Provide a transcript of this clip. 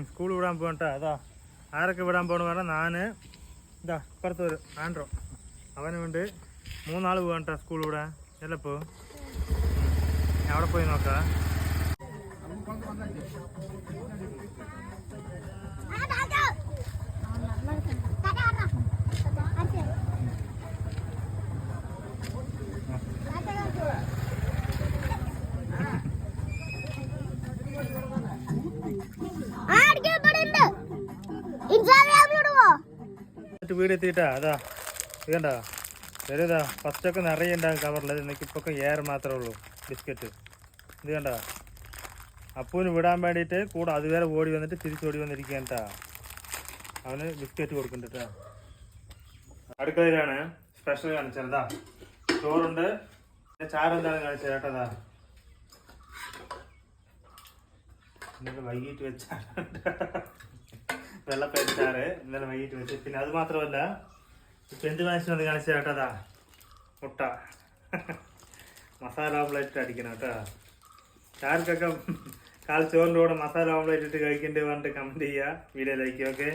School വിടാൻ പോകട്ടാ. അതാ ആരൊക്കെ വിടാൻ പോകണമെന്ന് പറഞ്ഞാൽ ഞാന് ഇതാ ഇപ്പുറത്തൊരു ആൻഡ്രോ അവന് വേണ്ടി 3 ആൾ പോകട്ടാ സ്കൂൾ വിടാൻ. ചിലപ്പോ അവിടെ പോയി നോക്കാം. വീട് എത്തിയിട്ടാ. അതാ ഇതണ്ടാ ചെറിയതാ ഫസ്റ്റൊക്കെ നിറയെ ഉണ്ടാകും കവറിൽ. എനിക്കിപ്പൊക്കെ ഏറെ മാത്രമേ ഉള്ളൂ ബിസ്ക്കറ്റ്. ഇത് കണ്ടാ അപ്പൂന് വിടാൻ വേണ്ടിയിട്ട് കൂടെ അതുവരെ ഓടി വന്നിട്ട് തിരിച്ചോടി വന്നിരിക്കാൻട്ടാ. അവന് ബിസ്ക്കറ്റ് കൊടുക്കണ്ടാ. അടുക്കളയിലാണ് സ്പെഷ്യൽ കാണിച്ചതാ. ചോറുണ്ട്, ചാരെന്താണ് കാണിച്ചത് കേട്ടതാ. ഇന്നലെ വൈകിട്ട് വെച്ചാ വെള്ളപ്പേച്ചാറ് ഇന്നലെ വൈകിട്ട് വെച്ച്. പിന്നെ അത് മാത്രമല്ല ഇപ്പം എന്ത് വാങ്ങിച്ചു കാണിച്ച കേട്ടതാ മുട്ട മസാല ഓംലേറ്റ് അടിക്കണം കേട്ടോ. ആർക്കൊക്കെ കാൽ ചോറിൻ്റെ കൂടെ മസാല ഓംലേറ്റ് ഇട്ട് കഴിക്കേണ്ടി പറഞ്ഞിട്ട് കമൻറ്റ് ചെയ്യുക, വീഡിയോ ലൈക്ക്. ഓക്കെ.